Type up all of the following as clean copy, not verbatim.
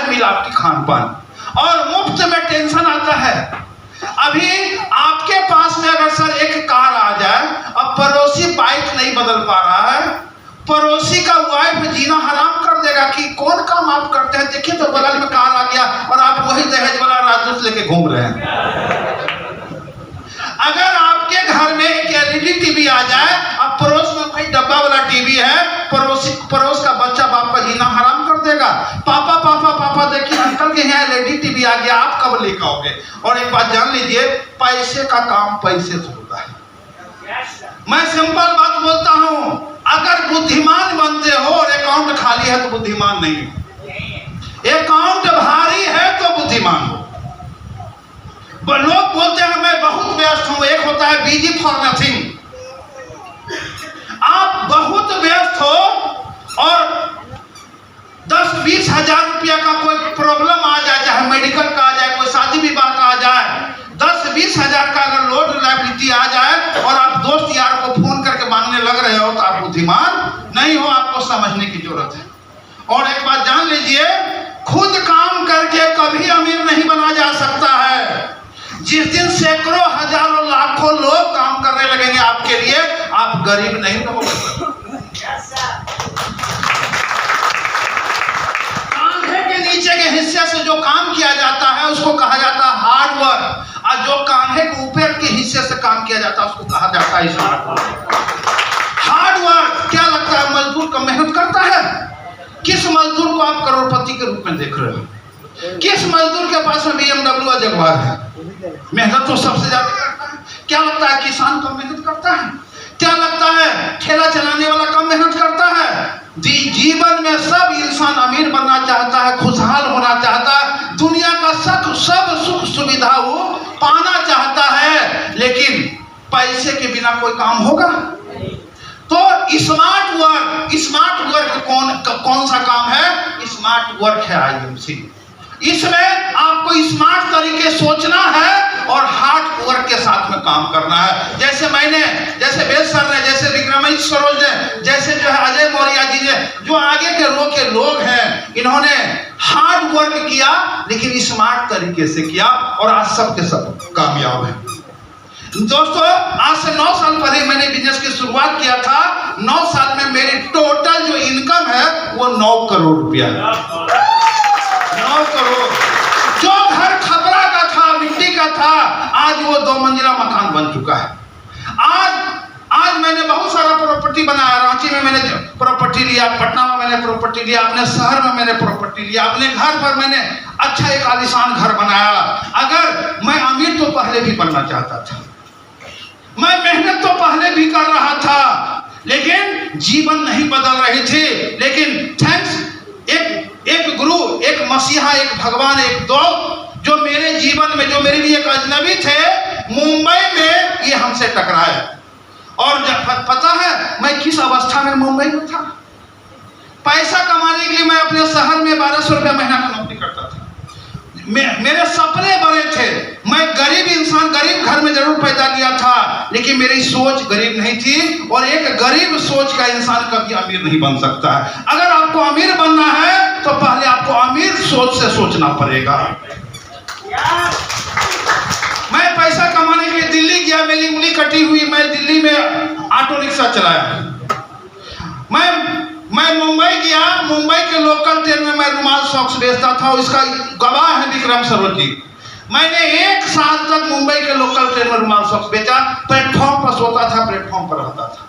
मिलावटी खान पान, और मुफ्त में टेंशन आता है। अभी आपके पास में अगर सर एक कार आ जाए, अब पड़ोसी बाइक नहीं बदल पा रहा है, पड़ोसी का वाइफ जीना हराम कर देगा कि कौन काम आप करते हैं, देखिए तो बगल में कार आ गया और आप वही दहेज वाला राजदूत लेके घूम रहे हैं। अगर आपके घर में एक एलईडी टीवी आ जाए, अब पड़ोस में भाई डब्बा वाला टीवी है, पड़ोस का बच्चा बाप का जीना हराम कर देगा। पापा पापा पापा देखिए अंकल के यहाँ एलईडी टीवी आ गया, आप कब लेकर आओगे? और एक बात जान लीजिए, पैसे का काम पैसे से होता है। मैं सिंपल बात बोलता हूं, अगर बुद्धिमान बनते हो और अकाउंट खाली है तो बुद्धिमान नहीं हो, अकाउंट भारी है तो बुद्धिमान हो। लोग बोलते हैं मैं बहुत व्यस्त हूं, एक होता है बिजी फॉर नथिंग। आप बहुत व्यस्त हो और 10-20 हजार रुपया का कोई प्रॉब्लम आ जाए, चाहे मेडिकल का आ जाए, कोई शादी विवाह का आ जाए, 10-20 हजार का अगर लोड लायबिलिटी आ जाए और आप दोस्त यार को फोन करके मांगने लग रहे हो तो आप बुद्धिमान नहीं हो, आपको समझने की जरूरत है। और एक बात जान लीजिए, खुद काम करके कभी अमीर नहीं बना जा सकता है। जिस दिन सैकड़ों हजारों लाखों लोग काम करने लगेंगे आपके लिए, आप गरीब नहीं रहोगे। कांधे के नीचे के हिस्से से जो काम किया जाता है उसको कहा जाता है हार्ड वर्क, और जो कांधे के ऊपर के हिस्से से काम किया जाता है उसको कहा जाता है स्मार्ट वर्क। हार्ड वर्क क्या लगता है? मजदूर का मेहनत करता है। किस मजदूर को आप करोड़पति के रूप में देख रहे हो? किस मजदूर के पास में BMW और जगुआर है? मेहनत तो सबसे ज्यादा करता है। क्या लगता है किसान कम मेहनत करता है? क्या लगता है ठेला चलाने वाला कम मेहनत करता है? जीवन में सब इंसान अमीर बनना चाहता है, खुशहाल होना चाहता है, दुनिया का सब सुख सुविधा वो पाना चाहता है, लेकिन पैसे के बिना कोई काम होगा? तो स्मार्ट वर्क कौन सा काम है? स्मार्ट वर्क है IMC। इसमें आपको स्मार्ट तरीके सोचना है और हार्ड वर्क के साथ में काम करना है। जैसे वेद सर ने, जैसे विक्रमादित्य सरोज ने, जैसे जो है अजय मौर्य जी ने, जो आगे के रो के लोग हैं, इन्होंने हार्ड वर्क किया लेकिन स्मार्ट तरीके से किया और आज सब के सब कामयाब है। दोस्तों, आज से 9 साल पहले मैंने बिजनेस की शुरुआत किया था। 9 साल में मेरी टोटल जो इनकम है वो 9 करोड़ रुपया है। 9 करोड़। जो घर खपरा का था, मिट्टी का था, आज वो 2 मंजिला मकान बन चुका है। आज मैंने बहुत सारा प्रॉपर्टी बनाया। रांची में मैंने प्रॉपर्टी लिया, पटना में मैंने प्रॉपर्टी लिया, अपने शहर में मैंने प्रॉपर्टी लिया, अपने घर पर मैंने अच्छा एक आलीशान घर बनाया। अगर मैं अमीर तो पहले भी बनना चाहता था, मैं मेहनत तो पहले भी कर रहा था, लेकिन जीवन नहीं बदल रही थी। लेकिन थैंक्स एक गुरु, एक मसीहा, एक भगवान, एक दोस्त जो मेरे जीवन में, जो मेरे लिए एक अजनबी थे, मुंबई में ये हमसे टकराए। और पता है मैं किस अवस्था में मुंबई में था? पैसा कमाने के लिए मैं अपने शहर में 1200 रुपया महीना का नौकरी करता था। मेरे सपने बड़े थे। मैं गरीब इंसान, गरीब घर में जरूर पैदा लिया था, लेकिन मेरी सोच गरीब नहीं थी। और एक गरीब सोच का इंसान कभी अमीर नहीं बन सकता है। अगर आपको अमीर बनना है तो पहले आपको अमीर सोच से सोचना पड़ेगा। मैं पैसा कमाने के लिए दिल्ली गया, मेरी उंगली कटी हुई, मैं दिल्ली में ऑटो रिक्शा चलाया। मैं मुंबई गया, मुंबई के लोकल ट्रेन में मैं रुमाल सॉक्स बेचता था। इसका गवाह है विक्रम सरोज जी। मैंने 1 साल तक मुंबई के लोकल ट्रेन में रुमाल सॉक्स बेचा। प्लेटफॉर्म पर सोता था, प्लेटफॉर्म पर रहता था।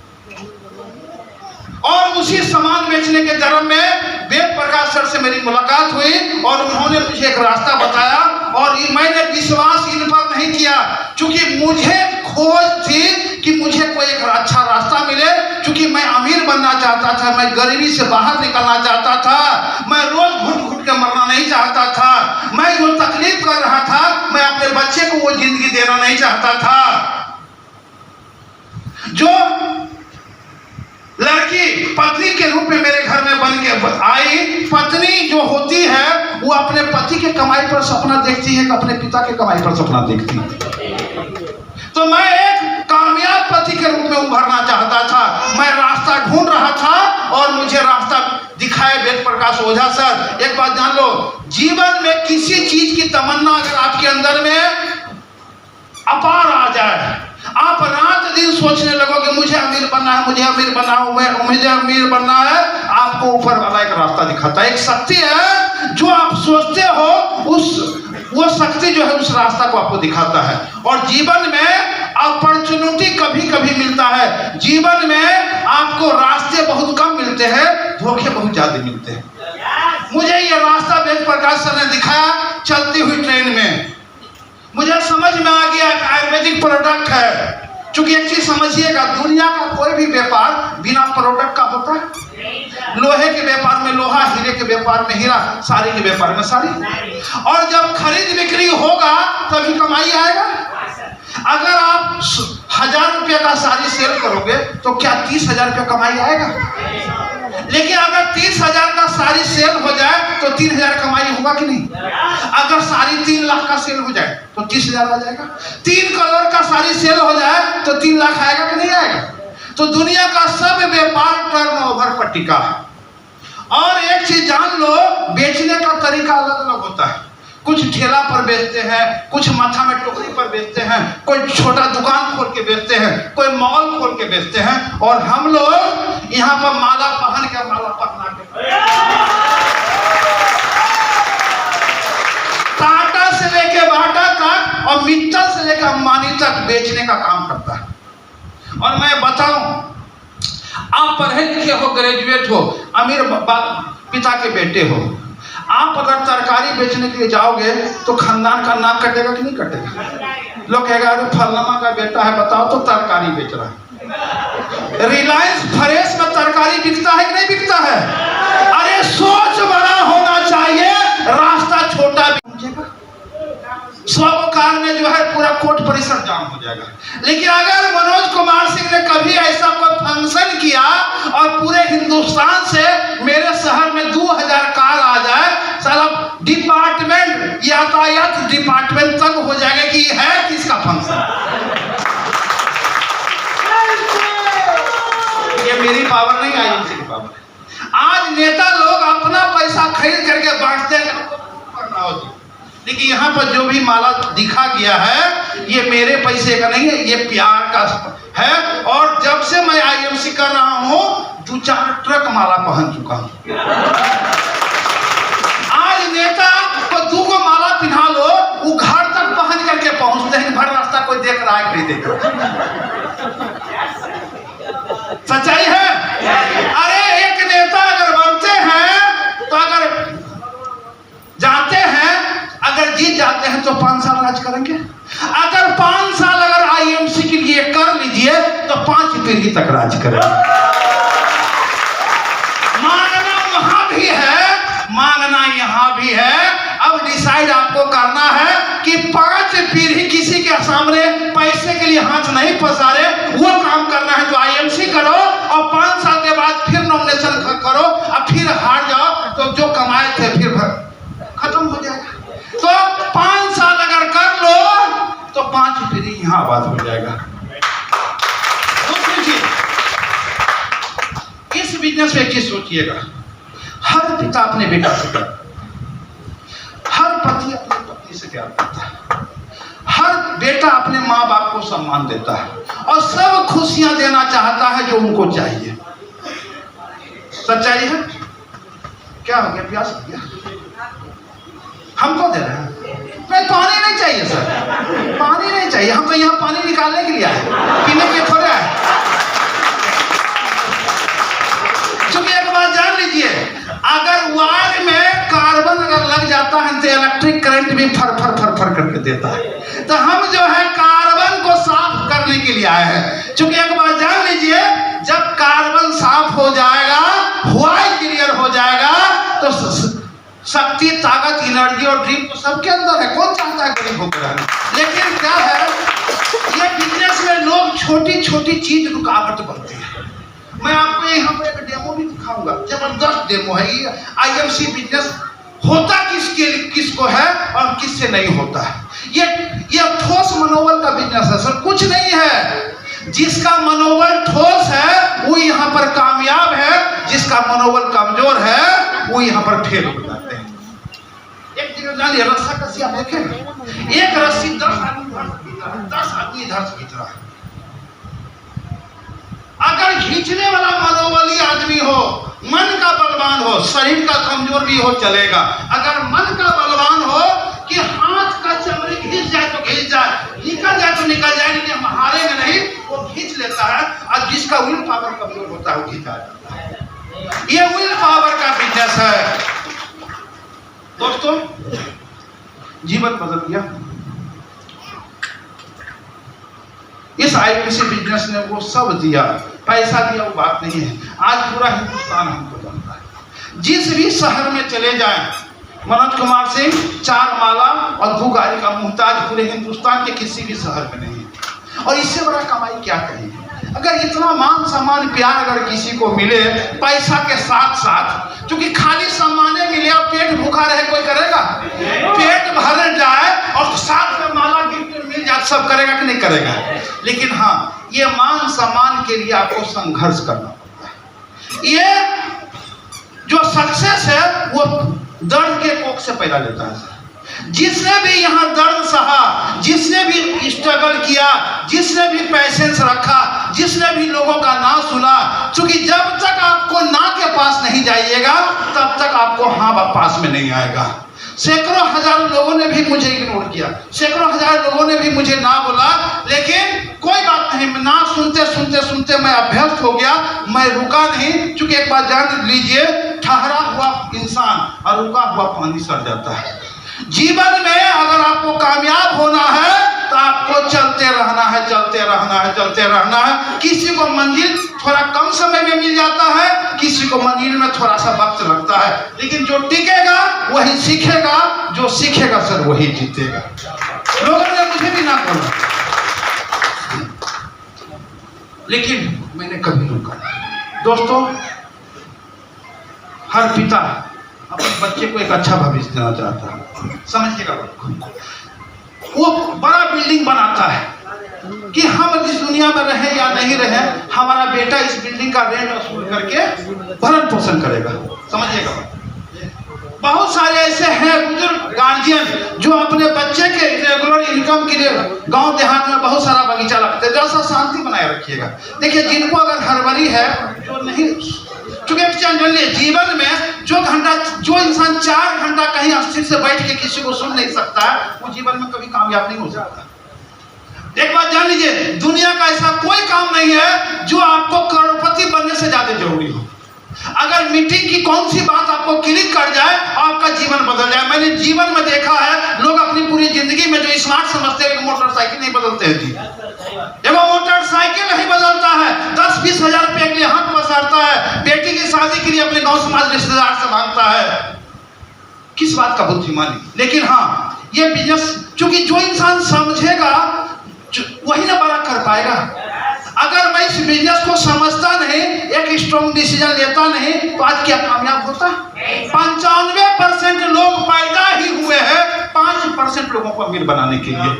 और उसी सामान बेचने के दरम में वेद प्रकाश सर से मेरी मुलाकात हुई और उन्होंने मुझे एक रास्ता बताया। और मैंने विश्वास इन पर नहीं किया, क्योंकि मुझे खोज थी कि मुझे कोई एक अच्छा रास्ता मिले। क्योंकि मैं अमीर बनना चाहता था, मैं गरीबी से बाहर निकलना चाहता था, मैं रोज घुट के मरना नहीं चाहता था। मैं जो तकलीफ कर रहा था, मैं अपने बच्चे को वो जिंदगी देना नहीं चाहता था। जो लड़की पत्नी के रूप में मेरे घर में बन के आई, पत्नी जो होती है वो अपने पति के कमाई पर सपना देखती है, अपने पिता के कमाई पर सपना देखती है। तो मैं एक कामयाब पति के रूप में उभरना चाहता था। मैं रास्ता ढूंढ रहा था और मुझे रास्ता दिखाए वेद प्रकाश ओझा सर। एक बात जान लो, जीवन तमन्ना अगर आपके अंदर में अपार आ जाए, आप रात दिन सोचने लगोगे मुझे अमीर बनना है, मुझे अमीर बनना है, मुझे अमीर बनना है, आपको ऊपर वाला एक रास्ता दिखाता है। एक शक्ति है जो आप सोचते हो, वो शक्ति जो है उस रास्ता को आपको दिखाता है। और जीवन में अपॉर्चुनिटी कभी कभी मिलता है, जीवन में आपको रास्ते बहुत कम मिलते हैं, धोखे बहुत ज्यादा मिलते हैं। मुझे ये रास्ता वेद प्रकाश सर ने दिखाया चलती हुई ट्रेन में, मुझे समझ में आ गया कि आयुर्वेदिक प्रोडक्ट है। चूंकि एक चीज समझिएगा, दुनिया का कोई भी व्यापार बिना प्रोडक्ट का होता है। लोहे के व्यापार में लोहा, हीरे के व्यापार में हीरा, साड़ी के व्यापार में साड़ी। और जब खरीद बिक्री होगा तभी कमाई आएगा। अगर आप 1000 रुपये का साड़ी सेल करोगे तो क्या 30,000 रुपये कमाई आएगा? लेकिन अगर 30,000 का साड़ी सेल हो जाए तो 3,000 कमाई होगा कि नहीं? अगर साड़ी 3 लाख का सेल हो जाए तो 30,000 आ जाएगा। 3 करोड़ का साड़ी सेल हो जाए तो 3 लाख आएगा कि नहीं आएगा? तो दुनिया का सब व्यापार टर्नओवर पर टिका है। और एक चीज जान लो, बेचने का तरीका अलग अलग होता है। कुछ ठेला पर बेचते हैं, कुछ माथा में टोकरी पर बेचते हैं, कोई छोटा दुकान खोल के बेचते हैं, कोई मॉल खोल के बेचते हैं, और हम लोग यहाँ पर माला पहन के माला पहना के टाटा से लेके बाटा तक और मित्तल से लेकर अंबानी तक बेचने का काम करता है। और मैं बताऊं, आप पढ़े लिखे हो, ग्रेजुएट हो, अमीर पिता के बेटे हो, आप अगर तरकारी बेचने के लिए जाओगे तो खानदान का नाम कटेगा कि नहीं कटेगा? लोग कहेगा अरे फलाना का बेटा है, बताओ तो तरकारी बेच रहा है। रिलायंस फ्रेश में तरकारी बिकता है कि नहीं बिकता है? अरे सोच बड़ा होना चाहिए, रास्ता छोटा बिकेगा। 100 कार में जो है पूरा कोर्ट परिसर जाम हो जाएगा। लेकिन अगर मनोज कुमार सिंह ने कभी ऐसा कोई फंक्शन किया और पूरे हिंदुस्तान से मेरे शहर में 2000 कार आ जाए, साला डिपार्टमेंट, यातायात डिपार्टमेंट तक हो जाएगा कि है किसका फंक्शन। ये मेरी पावर नहीं, आईएमसी की पावर है। आज नेता लोग अपना पैसा खरीद करके बांटते हैं, लेकिन यहाँ पर जो भी माला दिखा गया है ये मेरे पैसे का नहीं है, ये प्यार का है। और जब से मैं आईएमसी कर रहा हूँ 2-4 ट्रक माला पहन चुका हूँ। आज नेता को 2 को माला पिन्हा लो, वो घर तक पहन करके पहुंचते हैं, भर रास्ता कोई देख रहा है कि नहीं देख रहा। सच्चाई है। अरे एक नेता अगर बनते हैं तो अगर जाते हैं, अगर जीत जाते हैं तो 5 साल राज करेंगे। अगर 5 साल अगर आईएमसी के लिए कर लीजिए तो 5 पीढ़ी तक राज करेंगे। मांगना वहां भी है, मांगना यहाँ भी है। अब डिसाइड आपको करना है कि 5 पीढ़ी किसी के सामने पैसे के लिए हाथ नहीं पसारे, वो काम करना है। तो आईएमसी करो और 5 साल के बाद फिर नॉमिनेशन करो, और फिर हार जाओ तो जो कमाए थे फिर खत्म हो जाएगा। तो 5 साल अगर कर लो तो 5 पीढ़ी यहाँ आबाद हो जाएगा। दूसरी चीज, इस बिजनेस में एक चीज सोचिएगा, हर पिता अपने बेटा से प्यार, हर पति अपनी पत्नी से प्यार करता है, हर बेटा अपने माँ बाप को सम्मान देता है और सब खुशियां देना चाहता है जो उनको चाहिए। सच्चाई है। क्या हो गया? प्यास हो गया? हमको दे रहे हैं? नहीं, पानी नहीं चाहिए सर, पानी नहीं चाहिए। हम तो यहाँ पानी निकालने के लिए आए, पीने के थोड़े आए। क्योंकि एक बात जान लीजिए, अगर वायर में कार्बन अगर लग जाता है तो इलेक्ट्रिक करंट भी फर फर फर फर करके देता है। तो हम जो है कार्बन को साफ करने के लिए आए हैं। क्योंकि एक बात जान लीजिए, जब कार्बन साफ हो जाएगा, वायर क्लियर हो जाएगा, तो शक्ति, ताकत, एनर्जी और ड्रीम तो सबके अंदर है। कौन चाहता है गरीब होकर रहना? लेकिन क्या है, ये बिजनेस में लोग छोटी छोटी चीज रुकावट बनती है। मैं आपको यहाँ पे एक डेमो भी दिखाऊंगा, जबरदस्त डेमो है। ये आईएमसी बिजनेस होता किसको है और किससे नहीं होता है। ये ठोस मनोबल का बिजनेस है सर, कुछ नहीं है। जिसका मनोबल ठोस है वो यहाँ पर कामयाब है, जिसका मनोबल कमजोर है वो यहाँ पर फेल हो जाते हैं। एक जगह जानिए रस्सा कसी आप देखें, एक रस्सी 10 आदमी इधर से खींच रहा है, 10 आदमी इधर से खींच रहा है। अगर खींचने वाला मनोबली आदमी हो, मन का बलवान हो, शरीर का कमजोर भी हो चलेगा। अगर मन का बलवान हो कि हाथ का चमड़ी घिस जाए तो घिस जाए, निकल जाए तो निकल जाए, लेकिन हम हारेंगे नहीं, वो खींच लेता है। और जिसका विल पावर कमजोर होता है वो खींचा जाता है। ये विल पावर का बिजनेस है दोस्तों। जीवन बदल गया इस आईपीसी बिजनेस ने। वो सब दिया, पैसा दिया, वो बात नहीं है। आज पूरा हिंदुस्तान हमको जानता है। जिस भी शहर में चले जाएं, मनोज कुमार सिंह 4 माला और 2 गाड़ी का मुहताज पूरे हिंदुस्तान के किसी भी शहर में नहीं है। और इससे बड़ा कमाई क्या कहेंगे? अगर इतना मान सम्मान प्यार अगर किसी को मिले पैसा के साथ साथ, क्योंकि खाली सम्माने मिले और पेट भूखा रहे कोई करेगा? पेट भर जाए और साथ में माला गिफ्ट मिल जाए, सब करेगा कि नहीं करेगा? लेकिन हाँ, ये मान सम्मान के लिए आपको संघर्ष करना पड़ता है। ये जो सक्सेस है वो दर्द के कोख से पैदा लेता है। जिसने भी यहाँ दर्द सहा, जिसने भी स्ट्रगल किया, जिसने भी पैसेंस रखा, जिसने भी लोगों का ना सुना, क्योंकि जब तक आपको ना के पास नहीं जाइएगा तब तक आपको हाँ पास में नहीं आएगा। सैकड़ों हजारों लोगों ने भी मुझे इग्नोर किया, सैकड़ों हजार लोगों ने भी मुझे ना बोला, लेकिन कोई बात नहीं, ना सुनते सुनते सुनते मैं अभ्यस्त हो गया, मैं रुका नहीं। क्योंकि एक बात जान लीजिए, ठहरा हुआ इंसान और रुका हुआ पानी सड़ जाता है। जीवन में अगर आपको कामयाब होना है तो आपको चलते रहना है, चलते रहना है, चलते रहना है। किसी को मंजिल थोड़ा कम समय में मिल जाता है, किसी को मंजिल में थोड़ा सा वक्त लगता है, लेकिन जो टिकेगा वही सीखेगा, जो सीखेगा सर वही जीतेगा। लोगों ने मुझे भी ना बोला, लेकिन मैंने कभी रुका। दोस्तों, हर पिता अपने बच्चे को एक अच्छा भविष्य देना चाहता है, समझिएगा। वो बड़ा बिल्डिंग बनाता है कि हम इस दुनिया में रहे या नहीं रहे, हमारा बेटा इस बिल्डिंग का रेंट वसूल करके भरण पोषण करेगा, समझिएगा। बहुत सारे ऐसे हैं बुजुर्ग गार्जियन जो अपने बच्चे के रेगुलर इनकम के लिए गांव देहात में बहुत सारा बगीचा लगते हैं। जैसा शांति बनाए रखिएगा। देखिए, जिनको अगर हड़बड़ी है, जो नहीं, क्योंकि जनरली जीवन में जो इंसान 4 घंटा कहीं स्थिर से बैठ के किसी को सुन नहीं सकता है, वो जीवन में कभी कामयाब नहीं हो सकता। एक बात जान लीजिए, दुनिया का ऐसा कोई काम नहीं है जो आपको करोड़पति बनने से ज्यादा जरूरी हो। अगर मीटिंग की कौन सी बात आपको क्लिक कर जाए, आपका जीवन बदल जाए। मैंने जीवन में देखा है, लोग अपनी पूरी जिंदगी में जो स्मार्ट समझते हैं, मोटरसाइकिल नहीं बदलते हैं जी। वो मोटरसाइकिल नहीं बदलता है, 10-20 हजार रुपए के लिए हाथ पसारता है, बेटी की शादी के लिए अपने गांव समाज रिश्तेदार से मांगता है। किस बात का बुद्धिमानी? लेकिन हाँ, ये बिजनेस, क्योंकि जो इंसान समझेगा वही ना बड़ा कर पाएगा। अगर मैं इस बिजनेस को समझता नहीं, एक स्ट्रॉन्ग डिसीजन लेता नहीं, तो आज क्या कामयाब होता? 95% लोग पैदा ही हुए हैं 5% लोगों को अमीर बनाने के लिए।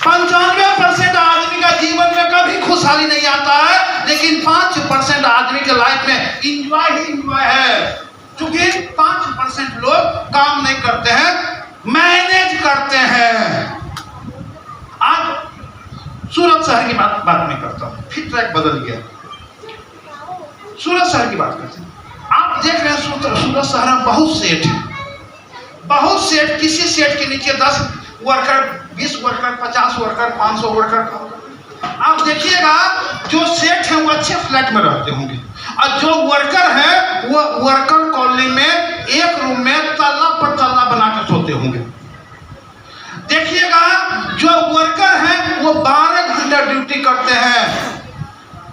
95% आदमी का जीवन में कभी खुशहाली नहीं आता है, लेकिन 5% आदमी के लाइफ में इंजॉय ही इंजॉय है। क्योंकि 5% लोग काम नहीं करते हैं, मैनेज करते हैं। आज सूरत शहर की बात नहीं करता हूं, फिर ट्रैक बदल गया। सूरत शहर की बात करते हैं। आप देख रहे हैं सूरत शहर में बहुत सेठ है, बहुत सेठ। किसी सेठ के नीचे 10 वर्कर, 20 वर्कर, 50 वर्कर, 500 वर्कर। आप देखिएगा, जो सेठ हैं वो अच्छे फ्लैट में रहते होंगे, और जो वर्कर है वो वर्कर कॉलोनी में एक रूम में तल्ला पर तल्ला बना के सोते होंगे। देखिएगा, जो वर्कर हैं वो 12 घंटा ड्यूटी करते हैं,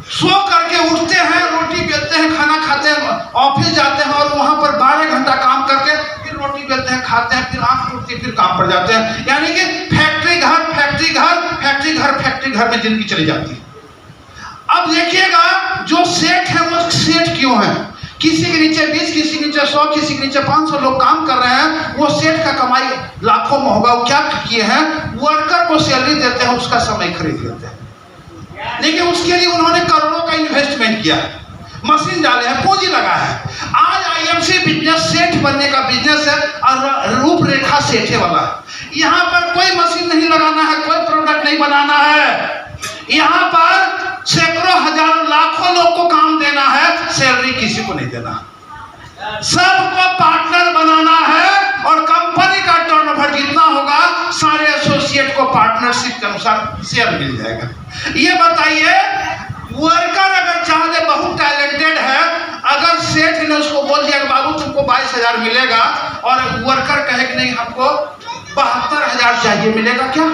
सो करके उठते हैं, रोटी बेलते हैं, खाना खाते हैं, ऑफिस जाते हैं और वहां पर 12 घंटा काम करके फिर रोटी बेलते हैं, खाते हैं, फिर आंख टूटती है, फिर काम पर जाते हैं। यानी कि फैक्ट्री घर, फैक्ट्री घर, फैक्ट्री घर, फैक्ट्री घर में जिंदगी चली जाती है। अब देखिएगा, जो सेठ है वो सेठ क्यों है? किसी के नीचे 20, किसी के नीचे 100, किसी के नीचे 500 लोग काम कर रहे हैं। वो सेठ का कमाई लाखों में होगा। वो क्या किए हैं? वर्कर को सैलरी देते हैं, उसका समय खरीद लेते हैं, लेकिन उसके लिए उन्होंने करोड़ों का इन्वेस्टमेंट किया, मशीन डाले हैं, पूंजी लगा है। आज आईएमसी बिजनेस सेठ बनने का बिजनेस है और रूपरेखा देखा सेठे वाला, यहाँ पर कोई मशीन नहीं लगाना है, कोई प्रोडक्ट नहीं बनाना है, यहाँ पर सैकड़ों हजारों लाखों लोग को काम देना है, सैलरी किसी को नहीं देना, सबको पार्टनर बनाना है और कंपनी का टर्नओवर जितना होगा सारे एसोसिएट को पार्टनरशिप के अनुसार शेयर मिल जाएगा। ये बताइए, वर्कर अगर चाहे बहुत टैलेंटेड है, अगर सेठ ने उसको बोल दिया कि बाबू तुमको 22,000 मिलेगा और वर्कर कहे कि नहीं हमको 72,000 चाहिए, मिलेगा क्या?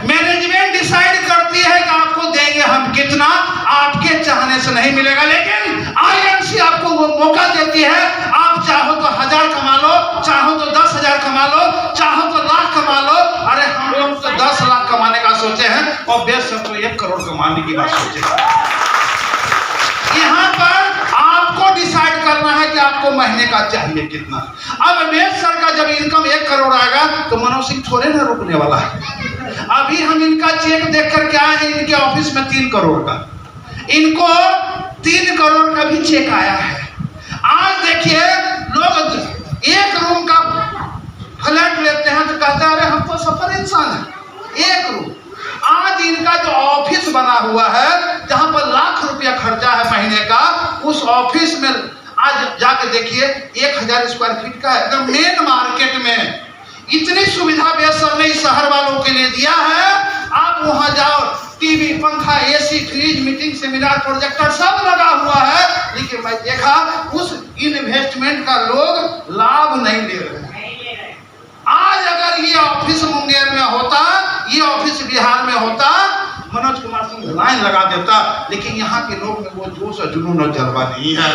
मैनेजमेंट डिसाइड करती है कि आपको देंगे हम कितना, आपके चाहने से नहीं मिलेगा, लेकिन आईएमसी आपको वो मौका देती है, आप चाहो तो 1000 कमा लो, चाहो तो 10,000 कमा लो, चाहो तो लाख कमा लो। अरे हम लोग तो 10 लाख कमाने का सोचे हैं और बेस सब तो 1 करोड़ कमाने की बात सोचे हैं। यहाँ पर आपको डिसाइड करना है कि आपको महीने का चाहिए कितना। अब बेस सर का जब इनकम 1 करोड़ आएगा तो मनोज सिंह थोड़े ना रुकने वाला है। अभी हम इनका चेक देख करके आए हैं, इनके ऑफिस में 3 करोड़ का, इनको 3 करोड़ का भी चेक आया है। आज देखिए लोग 1 रूम का फ्लैट लेते हैं तो कहते हैं अरे हम तो सफर इंसान है, 1 रूम। आज इनका जो ऑफिस बना हुआ है जहां पर लाख रुपया खर्चा है महीने का, उस ऑफिस में आज जाके देखिए 1000 स्क्वायर फीट का है, एकदम मेन मार्केट में। इतनी सुविधा बेसर ने शहर वालों के लिए दिया है, आप वहां जाओ, टीवी, पंखा, AC, fridge, meeting, seminar, projector सब लगा हुआ है, लेकिन मैं देखा उस इन्वेस्टमेंट का लोग लाभ नहीं ले रहे हैं। आज अगर ये ऑफिस मुंगेर में होता, ये ऑफिस बिहार में होता, मनोज कुमार सिंह लाइन लगा देता, लेकिन यहाँ के लोग में वो जोश और जुनून और जज्बा नहीं है।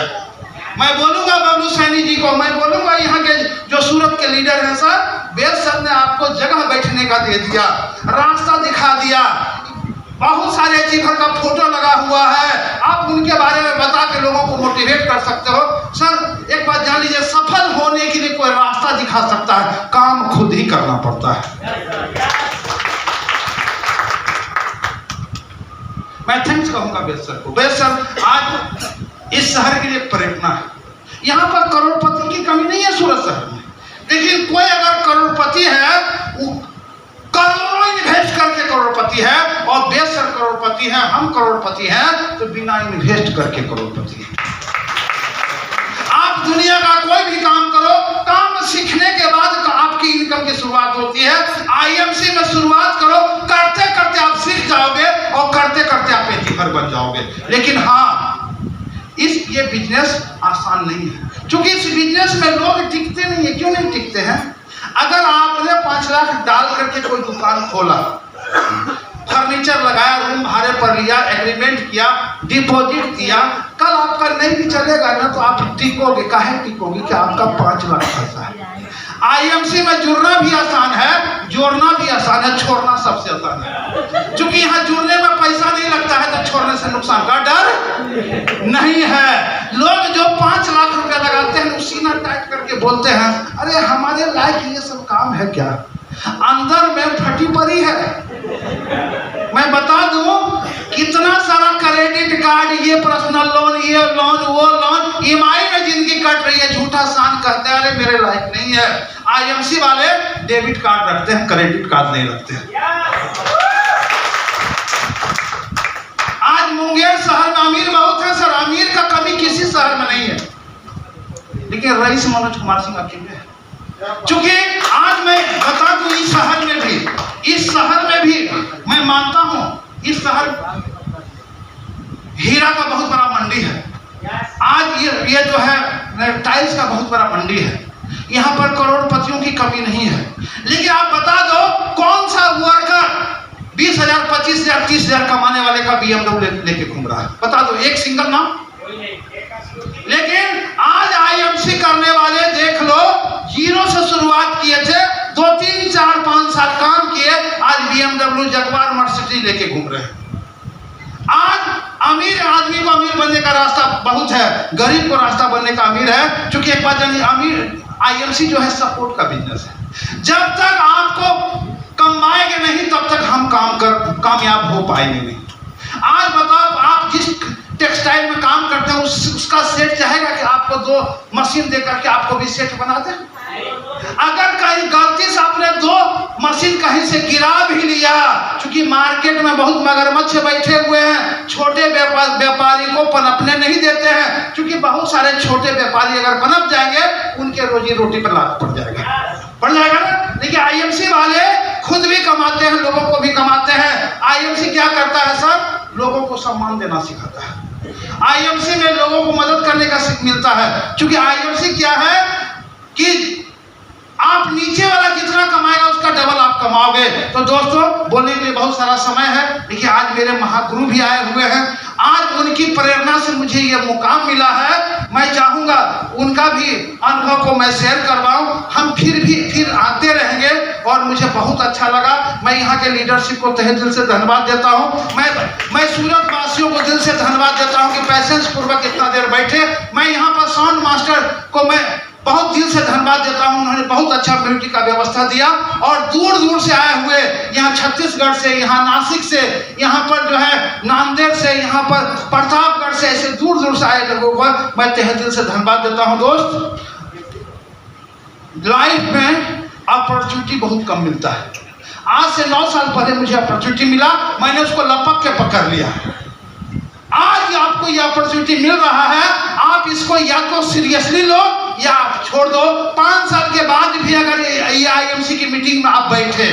मैं बोलूंगा बबलू सैनी जी को, मैं बोलूंगा यहाँ के जो सूरत के लीडर हैं सर, बेस सर ने आपको जगह बैठने का दे दिया, रास्ता दिखा दिया, बहुत सारे अचीवर का फोटो लगा हुआ है, आप उनके बारे में बता के लोगों को मोटिवेट कर सकते हो। सर एक बात जान लीजिए, सफल होने के लिए कोई रास्ता दिखा सकता है, काम खुद ही करना पड़ता है। मैं थैंक्स कहूंगा बेस सर को। बेस सर आज इस शहर के लिए प्रेरणा है। यहाँ पर करोड़पति की कमी नहीं है सूरत शहर में, लेकिन कोई अगर करोड़पति है, करोड़ों इन्वेस्ट करके करोड़पति है, और बेस सर करोड़पति है, हम करोड़पति हैं, तो बिना इन्वेस्ट करके करोड़पति है। आप दुनिया का कोई भी काम करो, काम सीखने के बाद आपकी इनकम की शुरुआत होती है। आईएमसी में शुरुआत करो, करते करते आप सीख जाओगे और करते करते आप एचीवर बन जाओगे। लेकिन हाँ, ये बिजनेस आसान नहीं है, क्योंकि इस बिजनेस में लोग टिकते नहीं है। क्यों नहीं टिकते हैं? अगर आपने 5 लाख डाल करके कोई दुकान खोला, फर्नीचर लगाया, रूम भाड़े पर लिया, एग्रीमेंट किया, डिपॉजिट दिया, कल आपका नहीं भी चलेगा ना तो आप टिकोगे। काहे टिकोगे? कि आपका 5 लाख पैसा है। आईएमसी में जुड़ना भी आसान है, जोड़ना भी आसान है, छोड़ना सबसे आसान है। क्योंकि यहाँ जुड़ने में पैसा नहीं लगता है तो छोड़ने से नुकसान का डर नहीं है। लोग जो 5 लाख रुपया लगाते हैं उसी ना टाइट करके बोलते हैं अरे हमारे लायक ये सब काम है क्या? अंदर में फटी पड़ी है। मैं बता दूं कितना सारा क्रेडिट कार्ड, ये पर्सनल लोन, ये लोन, वो लोन, ईएमआई में जिंदगी कट रही है। झूठा सान कहते हैं अरे मेरे लायक नहीं है। आईएमसी वाले डेबिट कार्ड रखते हैं, क्रेडिट कार्ड नहीं रखते हैं। आज मुंगेर शहर में अमीर बहुत है सर, अमीर का कमी किसी शहर में नहीं है, लेकिन रईस मनोज कुमार सिंह अकेले है। क्योंकि आज मैं बता दूं इस शहर में भी मैं मानता हूं इस शहर हीरा का बहुत बड़ा मंडी है। आज ये जो है टाइल्स का बहुत बड़ा मंडी है। यहाँ पर करोड़पतियों की कमी नहीं है। लेकिन आप बता दो कौन सा वर्कर 20,000, 25,000, 30,000 कमाने वाले का BMW लेके घूम रहा है? बता दो एक सिंगल नाम। लेकिन आज आईएमसी करने वाले देख लो, 0 से शुरुआत किए थे, 2, 3, 4, 5 साल काम किए, आज BMW, जगवार, मर्सिडीज लेके घूम रहे हैं। आज अमीर आदमी को अमीर बनने का रास्ता बहुत है, गरीब को रास्ता बनने का अमीर है। क्योंकि एक बात जानिए, अमीर आईएमसी जो है सपोर्ट का बिजनेस है। जब तक आपको कमाएंगे नहीं तब तक हम कामयाब हो पाएंगे नहीं। आज बताओ, आप जिस टेक्सटाइल में काम करते हैं उसका सेठ चाहेगा कि आपको 2 मशीन देकर के आपको भी सेठ बना दे? अगर कहीं मशीन कहीं से गिरा भी लिया, क्योंकि मार्केट में बहुत मगरमच्छ बैठे हुए हैं, छोटे व्यापारी को पनपने नहीं देते हैं, क्योंकि बहुत सारे छोटे व्यापारी अगर पनप जाएंगे उनके रोजी रोटी पर लात पड़ जाएगा ना। देखिए आईएमसी वाले खुद भी कमाते हैं, लोगों को भी कमाते हैं। आईएमसी क्या करता है सर? लोगों को सम्मान देना सिखाता है। आईएमसी में लोगों को मदद करने का सीख मिलता है, क्योंकि आईएमसी क्या है कि आप नीचे वाला जितना कमाएगा उसका डबल आप कमाओगे। तो दोस्तों बोलने के लिए बहुत सारा समय है। देखिए आज मेरे महागुरु भी आए हुए हैं, आज उनकी प्रेरणा से मुझे ये मुकाम मिला है। मैं चाहूंगा उनका भी अनुभव को मैं शेयर करवाऊं। हम फिर आते रहेंगे और मुझे बहुत अच्छा लगा। मैं यहाँ के लीडरशिप को तहे दिल से धन्यवाद देता हूँ। मैं सूरत वासियों को दिल से धन्यवाद देता हूँ कि पैसेंस पूर्वक इतना देर बैठे। मैं यहाँ पर साउंड मास्टर को मैं बहुत दिल से धन्यवाद देता हूं, उन्होंने बहुत अच्छा म्यूजिक का व्यवस्था दिया। और दूर दूर से आए हुए, यहाँ छत्तीसगढ़ से, यहाँ नासिक से, यहाँ पर जो है नांदेड़ से, यहाँ पर प्रतापगढ़ से, ऐसे दूर दूर से आए लोगों को मैं तहे दिल से धन्यवाद देता हूं। दोस्त, लाइफ में अपॉर्चुनिटी बहुत कम मिलता है। आज से 9 साल पहले मुझे अपॉर्चुनिटी मिला, मैंने उसको लपक के पकड़ लिया। आज आपको यह अपॉर्चुनिटी मिल रहा है, आप इसको या तो सीरियसली लो या आप छोड़ दो। 5 साल के बाद भी अगर ये आईएमसी की मीटिंग में आप बैठे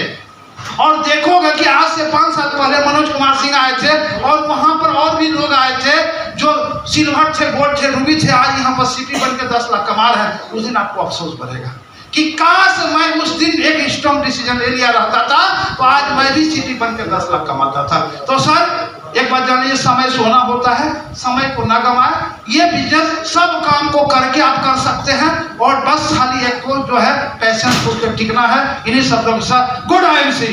और देखोगे कि आज से 5 साल पहले मनोज कुमार सिंह आए थे और वहां पर और भी लोग आए थे जो सिल्वर थे, गोल्ड थे, रूबी थे, आज यहाँ पर सीपी बन के 10 लाख कमा रहे हैं। उस दिन आपको अफसोस बढ़ेगा कि काश मैं उस दिन एक स्ट्रॉन्ग डिसीजन ले लिया रहता था तो आज मैं भी सीपी बन के 10 लाख कमाता था। तो सर एक बात जानिए, समय सोना होता है, समय को ना गवाए। ये बिजनेस सब काम को करके आप कर सकते हैं और बस खाली एक को जो है पैसेंस को टिकना है। इन्हीं शब्दों के साथ गुड आईएमसी।